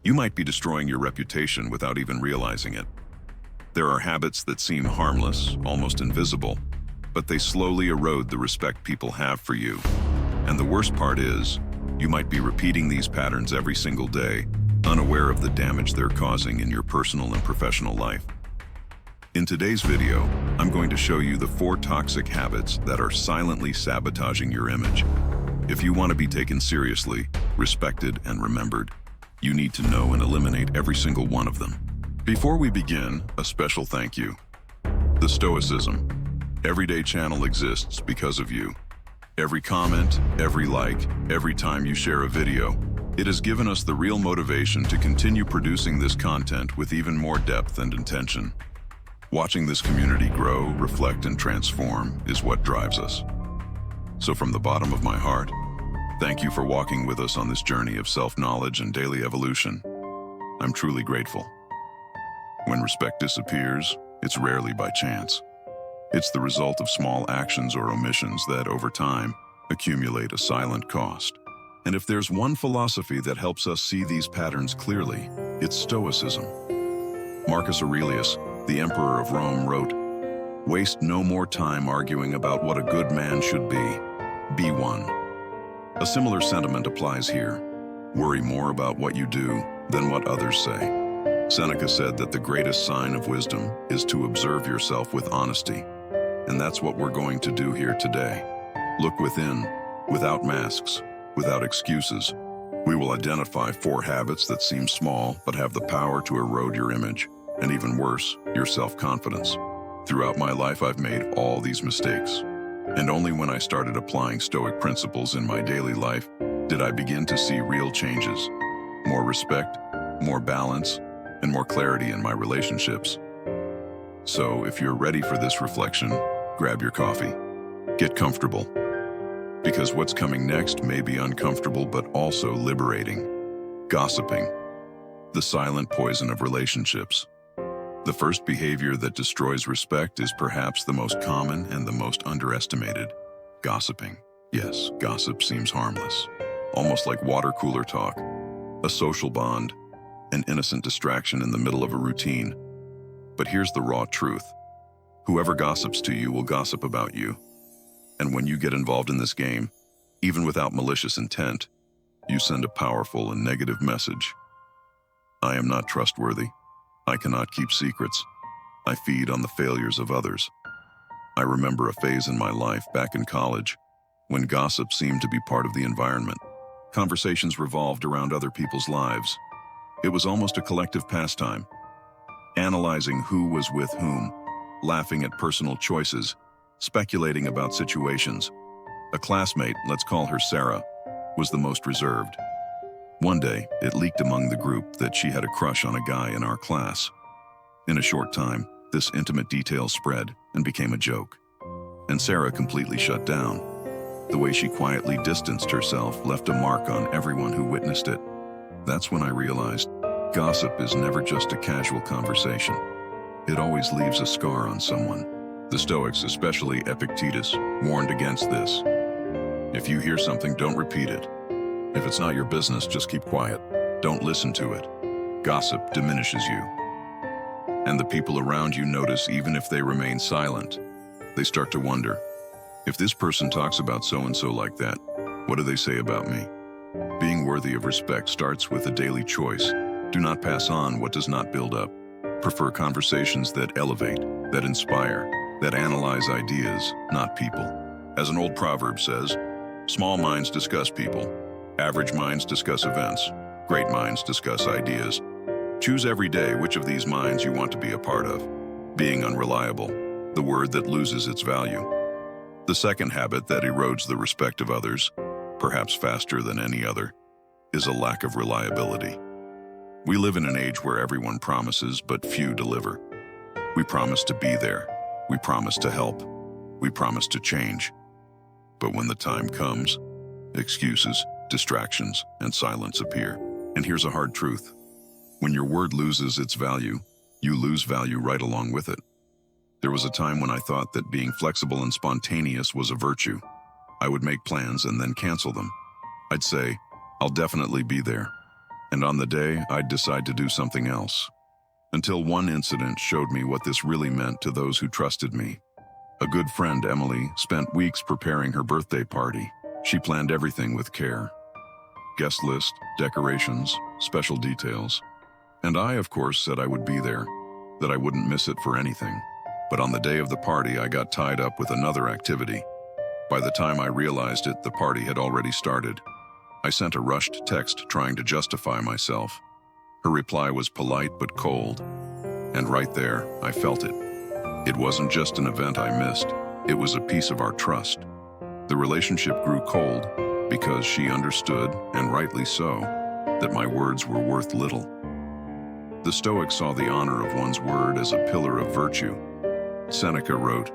You might be destroying your reputation without even realizing it. There are habits that seem harmless, almost invisible, but they slowly erode the respect people have for you. And the worst part is, you might be repeating these patterns every single day, unaware of the damage they're causing in your personal and professional life. In today's video, I'm going to show you the 4 toxic habits that are silently sabotaging your image. If you want to be taken seriously, respected, and remembered, you need to know and eliminate every single one of them. Before we begin, a special thank you. The Stoicism Everyday channel exists because of you. Every comment, every like, every time you share a video, it has given us the real motivation to continue producing this content with even more depth and intention. Watching this community grow, reflect, and transform is what drives us. So from the bottom of my heart, thank you for walking with us on this journey of self-knowledge and daily evolution. I'm truly grateful. When respect disappears, it's rarely by chance. It's the result of small actions or omissions that, over time, accumulate a silent cost. And if there's one philosophy that helps us see these patterns clearly, it's Stoicism. Marcus Aurelius, the Emperor of Rome, wrote, "Waste no more time arguing about what a good man should be one." A similar sentiment applies here. Worry more about what you do than what others say. Seneca said that the greatest sign of wisdom is to observe yourself with honesty. And that's what we're going to do here today. Look within, without masks, without excuses. We will identify 4 habits that seem small but have the power to erode your image, and even worse, your self-confidence. Throughout my life, I've made all these mistakes. And only when I started applying Stoic principles in my daily life did I begin to see real changes. More respect, more balance, and more clarity in my relationships. So if you're ready for this reflection, grab your coffee. Get comfortable. Because what's coming next may be uncomfortable but also liberating. Gossiping. The silent poison of relationships. The first behavior that destroys respect is perhaps the most common and the most underestimated. Gossiping. Yes, gossip seems harmless. Almost like water cooler talk. A social bond. An innocent distraction in the middle of a routine. But here's the raw truth. Whoever gossips to you will gossip about you. And when you get involved in this game, even without malicious intent, you send a powerful and negative message. I am not trustworthy. I cannot keep secrets. I feed on the failures of others. I remember a phase in my life back in college when gossip seemed to be part of the environment. Conversations revolved around other people's lives. It was almost a collective pastime. Analyzing who was with whom, laughing at personal choices, speculating about situations. A classmate, let's call her Sarah, was the most reserved. One day, it leaked among the group that she had a crush on a guy in our class. In a short time, this intimate detail spread and became a joke. And Sarah completely shut down. The way she quietly distanced herself left a mark on everyone who witnessed it. That's when I realized gossip is never just a casual conversation. It always leaves a scar on someone. The Stoics, especially Epictetus, warned against this. If you hear something, don't repeat it. If it's not your business, just keep quiet. Don't listen to it. Gossip diminishes you. And the people around you notice even if they remain silent. They start to wonder, if this person talks about so-and-so like that, what do they say about me? Being worthy of respect starts with a daily choice. Do not pass on what does not build up. Prefer conversations that elevate, that inspire, that analyze ideas, not people. As an old proverb says, small minds discuss people. Average minds discuss events. Great minds discuss ideas. Choose every day which of these minds you want to be a part of. Being unreliable, the word that loses its value. The second habit that erodes the respect of others, perhaps faster than any other, is a lack of reliability. We live in an age where everyone promises, but few deliver. We promise to be there. We promise to help. We promise to change. But when the time comes, excuses, distractions, and silence appear. And here's a hard truth. When your word loses its value, you lose value right along with it. There was a time when I thought that being flexible and spontaneous was a virtue. I would make plans and then cancel them. I'd say, I'll definitely be there. And on the day, I'd decide to do something else. Until one incident showed me what this really meant to those who trusted me. A good friend, Emily, spent weeks preparing her birthday party. She planned everything with care. Guest list, decorations, special details. And I, of course, said I would be there, that I wouldn't miss it for anything. But on the day of the party, I got tied up with another activity. By the time I realized it, the party had already started. I sent a rushed text trying to justify myself. Her reply was polite but cold. And right there, I felt it. It wasn't just an event I missed. It was a piece of our trust. The relationship grew cold because she understood, and rightly so, that my words were worth little. The Stoics saw the honor of one's word as a pillar of virtue. Seneca wrote,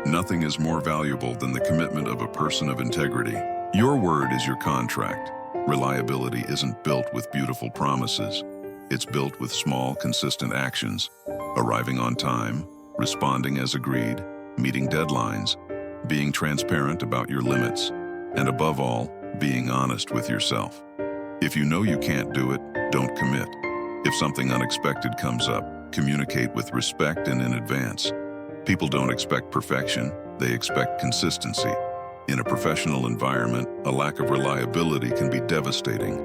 "Nothing is more valuable than the commitment of a person of integrity." Your word is your contract. Reliability isn't built with beautiful promises. It's built with small, consistent actions. Arriving on time, responding as agreed, meeting deadlines, being transparent about your limits, and above all, being honest with yourself. If you know you can't do it, don't commit. If something unexpected comes up, communicate with respect and in advance. People don't expect perfection, they expect consistency. In a professional environment, a lack of reliability can be devastating.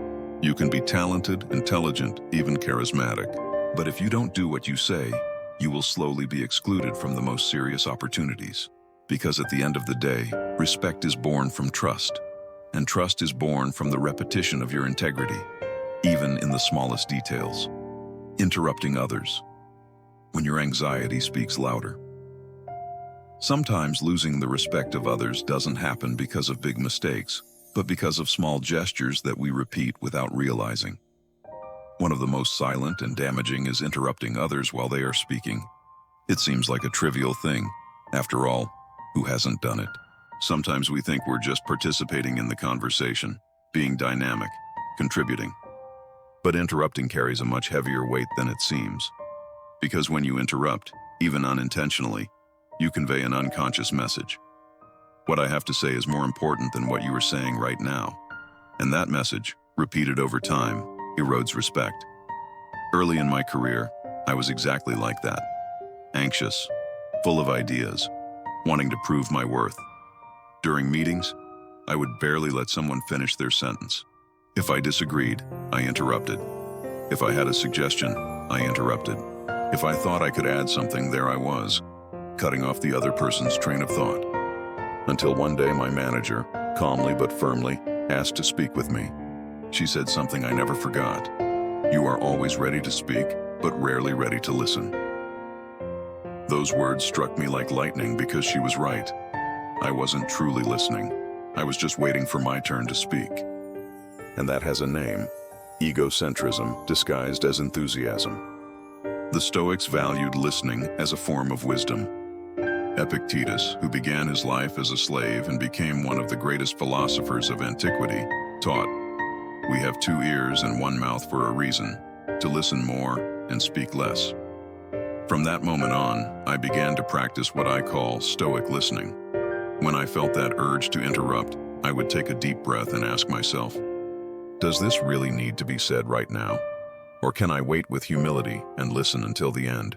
You can be talented, intelligent, even charismatic. But if you don't do what you say, you will slowly be excluded from the most serious opportunities. Because at the end of the day, respect is born from trust. And trust is born from the repetition of your integrity, even in the smallest details. Interrupting others. When your anxiety speaks louder. Sometimes losing the respect of others doesn't happen because of big mistakes, but because of small gestures that we repeat without realizing. One of the most silent and damaging is interrupting others while they are speaking. It seems like a trivial thing. After all, who hasn't done it? Sometimes we think we're just participating in the conversation, being dynamic, contributing. But interrupting carries a much heavier weight than it seems. Because when you interrupt, even unintentionally, you convey an unconscious message. What I have to say is more important than what you are saying right now. And that message, repeated over time, erodes respect. Early in my career, I was exactly like that. Anxious, full of ideas, wanting to prove my worth. During meetings, I would barely let someone finish their sentence. If I disagreed, I interrupted. If I had a suggestion, I interrupted. If I thought I could add something, there I was, cutting off the other person's train of thought. Until one day my manager, calmly but firmly, asked to speak with me. She said something I never forgot. "You are always ready to speak, but rarely ready to listen." Those words struck me like lightning because she was right. I wasn't truly listening. I was just waiting for my turn to speak. And that has a name: egocentrism disguised as enthusiasm. The Stoics valued listening as a form of wisdom. Epictetus, who began his life as a slave and became one of the greatest philosophers of antiquity, taught, "We have 2 ears and 1 mouth for a reason, to listen more and speak less." From that moment on, I began to practice what I call Stoic listening. When I felt that urge to interrupt, I would take a deep breath and ask myself, does this really need to be said right now? Or can I wait with humility and listen until the end?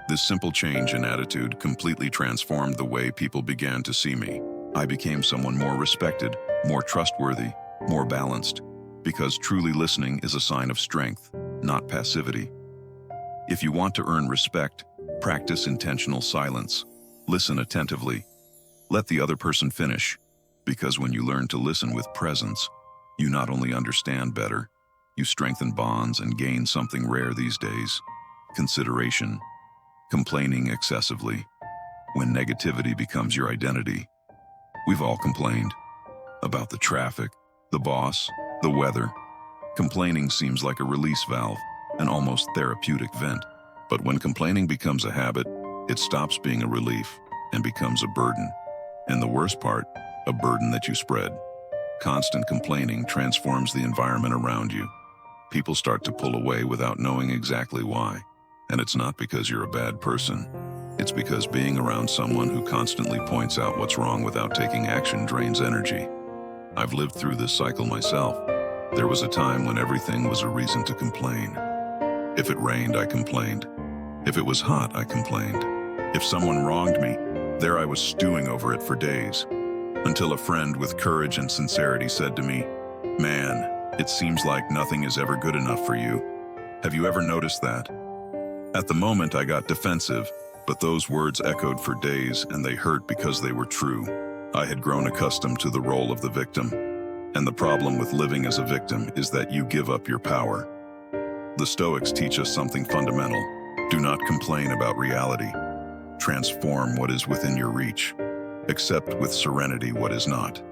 This simple change in attitude completely transformed the way people began to see me. I became someone more respected, more trustworthy, more balanced, because truly listening is a sign of strength, not passivity. If you want to earn respect, practice intentional silence. Listen attentively. Let the other person finish, because when you learn to listen with presence, you not only understand better, you strengthen bonds and gain something rare these days: consideration. Complaining excessively. When negativity becomes your identity. We've all complained about the traffic, the boss, the weather. Complaining seems like a release valve, an almost therapeutic vent. But when complaining becomes a habit, it stops being a relief and becomes a burden. And the worst part, a burden that you spread. Constant complaining transforms the environment around you. People start to pull away without knowing exactly why. And it's not because you're a bad person. It's because being around someone who constantly points out what's wrong without taking action drains energy. I've lived through this cycle myself. There was a time when everything was a reason to complain. If it rained, I complained. If it was hot, I complained. If someone wronged me, there I was stewing over it for days. Until a friend with courage and sincerity said to me, "Man, it seems like nothing is ever good enough for you. Have you ever noticed that?" At the moment, I got defensive, but those words echoed for days, and they hurt because they were true. I had grown accustomed to the role of the victim, and the problem with living as a victim is that you give up your power. The Stoics teach us something fundamental. Do not complain about reality. Transform what is within your reach. Accept with serenity what is not.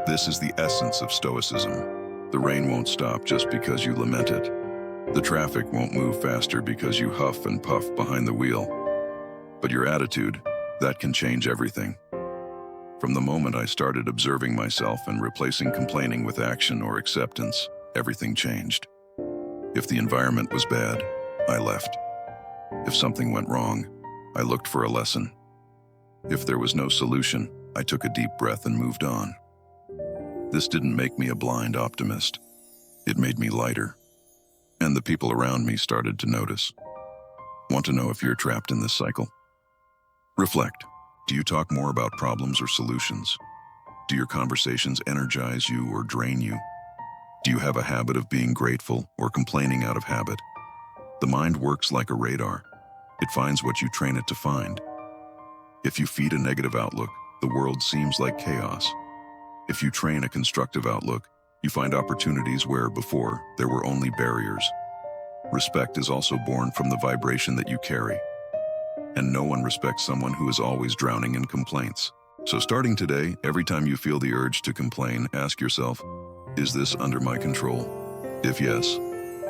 This is the essence of Stoicism. The rain won't stop just because you lament it. The traffic won't move faster because you huff and puff behind the wheel. But your attitude, that can change everything. From the moment I started observing myself and replacing complaining with action or acceptance, everything changed. If the environment was bad, I left. If something went wrong, I looked for a lesson. If there was no solution, I took a deep breath and moved on. This didn't make me a blind optimist. It made me lighter. And the people around me started to notice. Want to know if you're trapped in this cycle? Reflect. Do you talk more about problems or solutions? Do your conversations energize you or drain you? Do you have a habit of being grateful or complaining out of habit? The mind works like a radar. It finds what you train it to find. If you feed a negative outlook, the world seems like chaos. If you train a constructive outlook, you find opportunities where before there were only barriers. Respect is also born from the vibration that you carry. And no one respects someone who is always drowning in complaints. So starting today, every time you feel the urge to complain, ask yourself, is this under my control? If yes,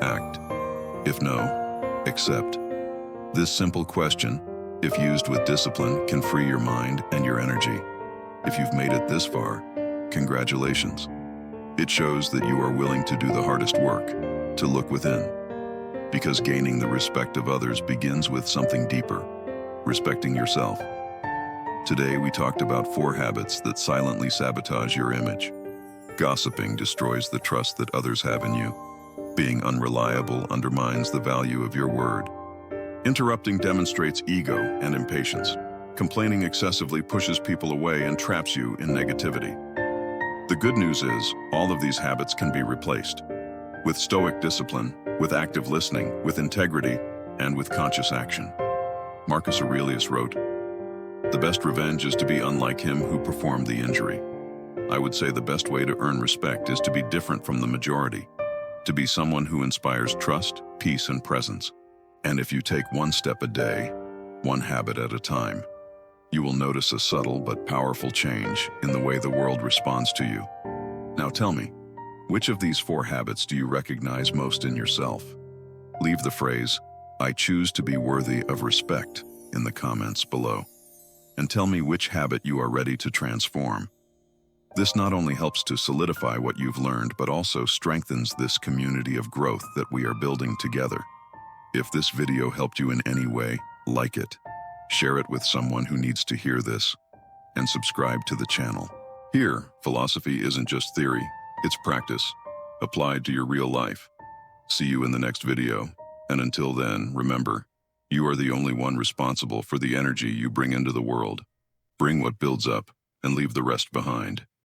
act. If no, accept. This simple question, if used with discipline, can free your mind and your energy. If you've made it this far, congratulations. It shows that you are willing to do the hardest work, to look within. Because gaining the respect of others begins with something deeper, respecting yourself. Today we talked about 4 habits that silently sabotage your image. Gossiping destroys the trust that others have in you. Being unreliable undermines the value of your word. Interrupting demonstrates ego and impatience. Complaining excessively pushes people away and traps you in negativity. The good news is, all of these habits can be replaced. With Stoic discipline, with active listening, with integrity, and with conscious action. Marcus Aurelius wrote, "The best revenge is to be unlike him who performed the injury." I would say the best way to earn respect is to be different from the majority, to be someone who inspires trust, peace, and presence. And if you take one step a day, one habit at a time, you will notice a subtle but powerful change in the way the world responds to you. Now tell me, which of these 4 habits do you recognize most in yourself? Leave the phrase, "I choose to be worthy of respect," in the comments below. And tell me which habit you are ready to transform. This not only helps to solidify what you've learned, but also strengthens this community of growth that we are building together. If this video helped you in any way, like it, share it with someone who needs to hear this, and subscribe to the channel. Here, philosophy isn't just theory, it's practice, applied to your real life. See you in the next video, and until then, remember, you are the only one responsible for the energy you bring into the world. Bring what builds up, and leave the rest behind.